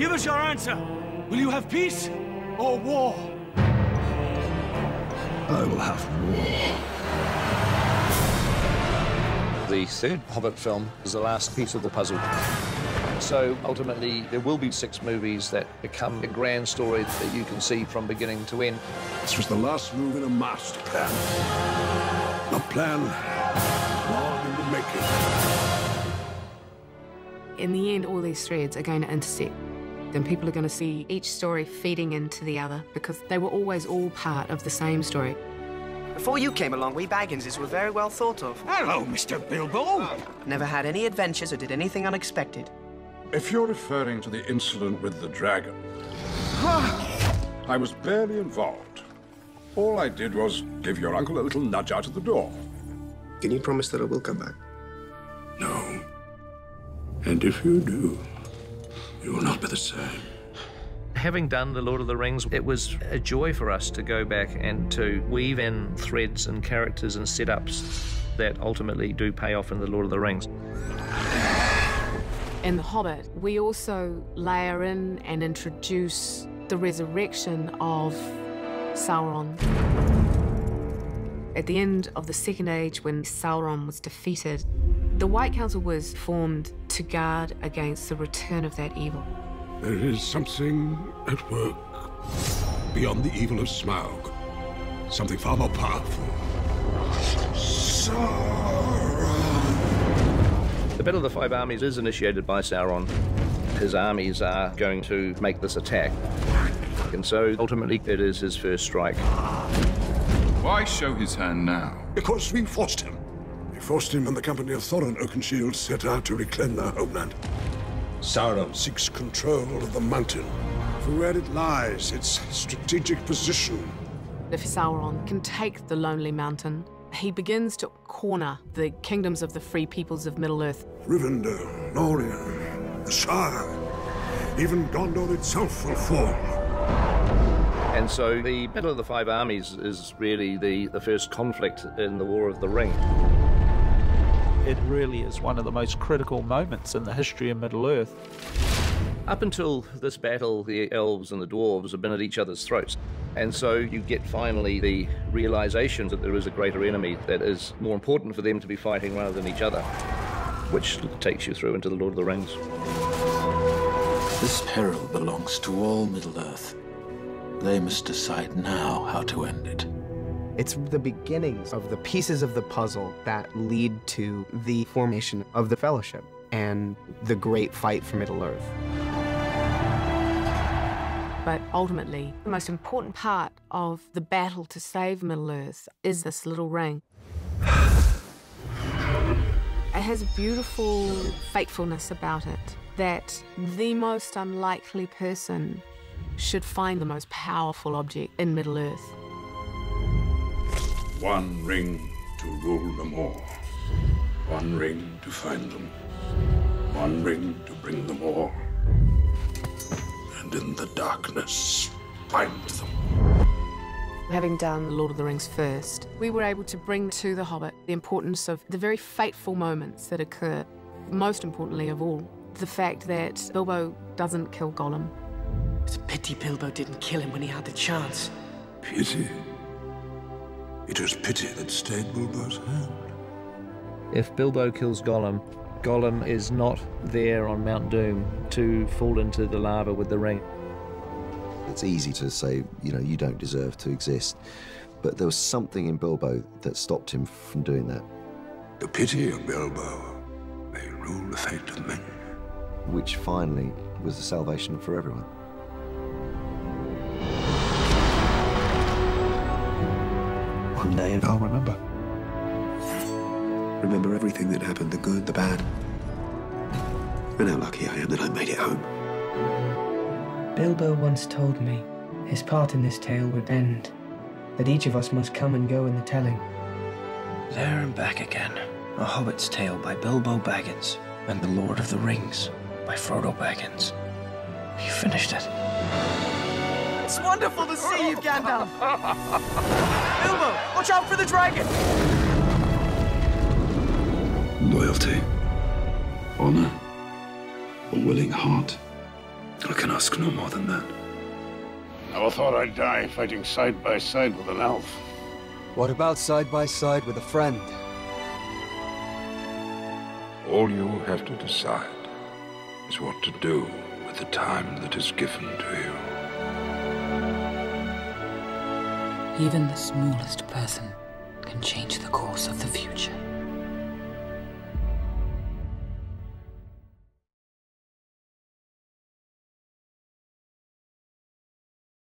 Give us your answer. Will you have peace or war? I will have war. The third Hobbit film is the last piece of the puzzle. So ultimately, there will be 6 movies that become a grand story that you can see from beginning to end. This was the last move in a master plan. A plan long in the making. In the end, all these threads are going to intersect. Then people are going to see each story feeding into the other because they were always all part of the same story. Before you came along, we Bagginses were very well thought of. Hello, Mr. Bilbo. Never had any adventures or did anything unexpected. If you're referring to the incident with the dragon, I was barely involved. All I did was give your uncle a little nudge out of the door. Can you promise that I will come back? No. And if you do, you will not be the same. Having done The Lord of the Rings, it was a joy for us to go back and to weave in threads and characters and setups that ultimately do pay off in The Lord of the Rings. In The Hobbit, we also layer in and introduce the resurrection of Sauron. At the end of the Second Age, when Sauron was defeated, the White Council was formed to guard against the return of that evil. There is something at work beyond the evil of Smaug. Something far more powerful. Sauron! The Battle of the Five Armies is initiated by Sauron. His armies are going to make this attack. And so, ultimately, it is his first strike. Why show his hand now? Because we forced him. We forced him, and the company of Thorin Oakenshield set out to reclaim their homeland. Sauron seeks control of the mountain. For where it lies, its strategic position. If Sauron can take the Lonely Mountain, he begins to corner the kingdoms of the free peoples of Middle-earth. Rivendell, Lorien, the Shire, even Gondor itself will fall. And so the Battle of the Five Armies is really the first conflict in the War of the Ring. It really is one of the most critical moments in the history of Middle-earth. Up until this battle, the elves and the dwarves have been at each other's throats. And so you get finally the realization that there is a greater enemy that is more important for them to be fighting rather than each other, which takes you through into the Lord of the Rings. This peril belongs to all Middle-earth. They must decide now how to end it. It's the beginnings of the pieces of the puzzle that lead to the formation of the Fellowship and the great fight for Middle-earth. But ultimately, the most important part of the battle to save Middle-earth is this little ring. It has a beautiful fatefulness about it, that the most unlikely person should find the most powerful object in Middle-earth. One ring to rule them all. One ring to find them. One ring to bring them all. And in the darkness, find them. Having done The Lord of the Rings first, we were able to bring to The Hobbit the importance of the very fateful moments that occur. Most importantly of all, the fact that Bilbo doesn't kill Gollum. It's a pity Bilbo didn't kill him when he had the chance. Pity? It was pity that stayed Bilbo's hand. If Bilbo kills Gollum, Gollum is not there on Mount Doom to fall into the lava with the ring. It's easy to say, you know, you don't deserve to exist, but there was something in Bilbo that stopped him from doing that. The pity of Bilbo may rule the fate of men. Which finally was the salvation for everyone. One day I'll remember. Remember everything that happened, the good, the bad. And how lucky I am that I made it home. Bilbo once told me his part in this tale would end, that each of us must come and go in the telling. There and Back Again, A Hobbit's Tale by Bilbo Baggins, and The Lord of the Rings by Frodo Baggins. You finished it. It's wonderful to see you, Gandalf! Bilbo, watch out for the dragon! Loyalty, honor, a willing heart. I can ask no more than that. Never thought I'd die fighting side by side with an elf. What about side by side with a friend? All you have to decide is what to do with the time that is given to you. Even the smallest person can change the course of the